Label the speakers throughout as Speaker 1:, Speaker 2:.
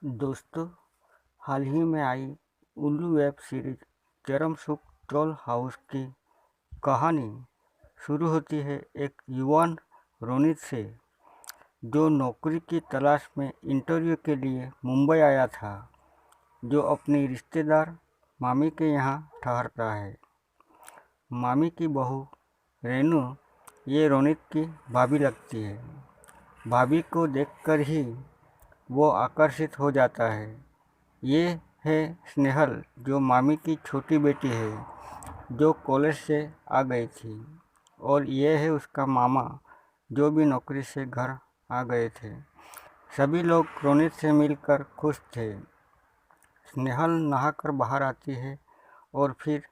Speaker 1: दोस्तों, हाल ही में आई उल्लू वेब सीरीज चरम सुख ट्रोल हाउस की कहानी शुरू होती है एक युवान रोनित से, जो नौकरी की तलाश में इंटरव्यू के लिए मुंबई आया था, जो अपनी रिश्तेदार मामी के यहाँ ठहरता है। मामी की बहू रेनू ये रोनित की भाभी लगती है। भाभी को देखकर ही वो आकर्षित हो जाता है। ये है स्नेहल, जो मामी की छोटी बेटी है, जो कॉलेज से आ गई थी, और ये है उसका मामा, जो भी नौकरी से घर आ गए थे। सभी लोग रोनित से मिलकर खुश थे। स्नेहल नहाकर बाहर आती है और फिर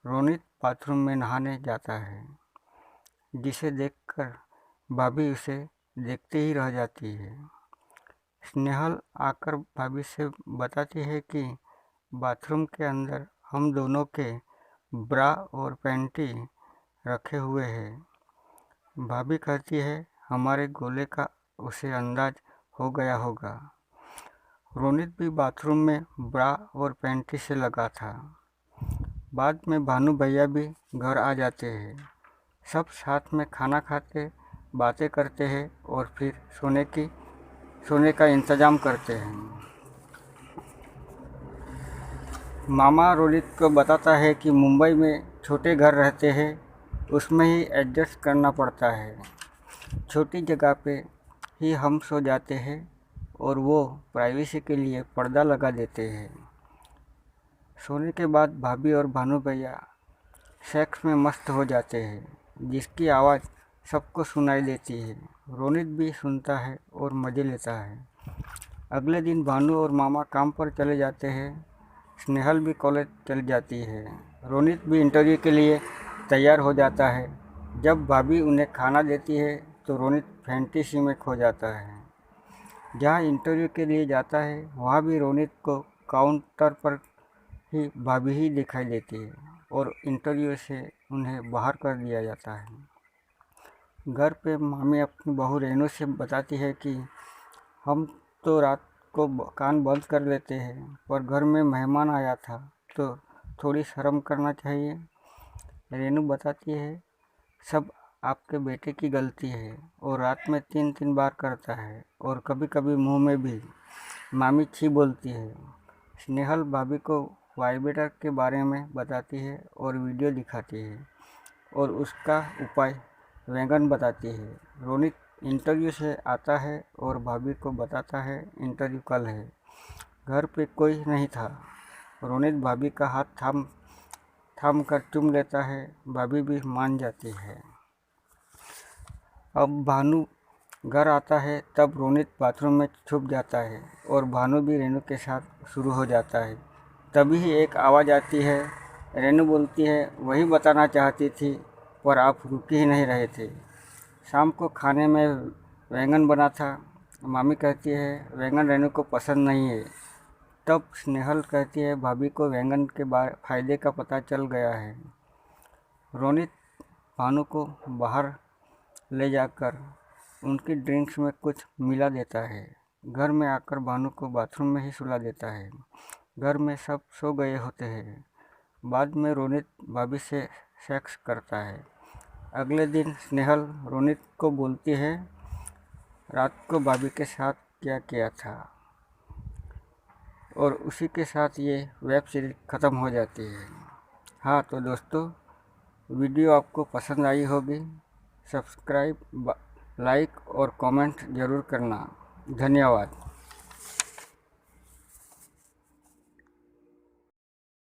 Speaker 1: रोनित बाथरूम में नहाने जाता है, जिसे देखकर भाभी उसे देखते ही रह जाती है। स्नेहल आकर भाभी से बताती है कि बाथरूम के अंदर हम दोनों के ब्रा और पैंटी रखे हुए हैं। भाभी कहती है हमारे गोले का उसे अंदाज हो गया होगा। रोनित भी बाथरूम में ब्रा और पैंटी से लगा था। बाद में भानु भैया भी घर आ जाते हैं। सब साथ में खाना खाते, बातें करते हैं और फिर सोने का इंतज़ाम करते हैं। मामा रोनित को बताता है कि मुंबई में छोटे घर रहते हैं, उसमें ही एडजस्ट करना पड़ता है। छोटी जगह पे ही हम सो जाते हैं और वो प्राइवेसी के लिए पर्दा लगा देते हैं। सोने के बाद भाभी और भानु भैया सेक्स में मस्त हो जाते हैं, जिसकी आवाज़ सबको सुनाई देती है। रोनित भी सुनता है और मज़े लेता है। अगले दिन भानु और मामा काम पर चले जाते हैं। स्नेहल भी कॉलेज चल जाती है। रोनित भी इंटरव्यू के लिए तैयार हो जाता है। जब भाभी उन्हें खाना देती है तो रोनित फैंटेसी में खो जाता है। जहाँ इंटरव्यू के लिए जाता है, वहाँ भी रोनित को काउंटर पर ही भाभी ही दिखाई देती है और इंटरव्यू से उन्हें बाहर कर दिया जाता है। घर पे मामी अपनी बहू रेनू से बताती है कि हम तो रात को कान बंद कर लेते हैं, पर घर में मेहमान आया था तो थोड़ी शर्म करना चाहिए। रेनू बताती है सब आपके बेटे की गलती है और रात में 3-3 बार करता है और कभी कभी मुंह में भी। मामी छी बोलती है। स्नेहल भाभी को वाइब्रेटर के बारे में बताती है और वीडियो दिखाती है और उसका उपाय वैगन बताती है। रोनित इंटरव्यू से आता है और भाभी को बताता है इंटरव्यू कल है। घर पे कोई नहीं था। रोनित भाभी का हाथ थाम कर चूम लेता है। भाभी भी मान जाती है। अब भानु घर आता है, तब रोनित बाथरूम में छुप जाता है और भानु भी रेनू के साथ शुरू हो जाता है। तभी एक आवाज़ आती है। रेनू बोलती है वही बताना चाहती थी, पर आप रुक ही नहीं रहे थे। शाम को खाने में बैंगन बना था। मामी कहती है बैंगन रेनू को पसंद नहीं है। तब स्नेहल कहती है भाभी को बैंगन के फायदे का पता चल गया है। रोनित भानु को बाहर ले जाकर उनकी ड्रिंक्स में कुछ मिला देता है। घर में आकर भानु को बाथरूम में ही सुला देता है। घर में सब सो गए होते हैं। बाद में रोनित भाभी से सेक्स करता है। अगले दिन स्नेहल रोनित को बोलती है रात को भाभी के साथ क्या किया था, और उसी के साथ ये वेब सीरीज ख़त्म हो जाती है। हाँ तो दोस्तों, वीडियो आपको पसंद आई होगी। सब्सक्राइब, लाइक और कमेंट ज़रूर करना। धन्यवाद।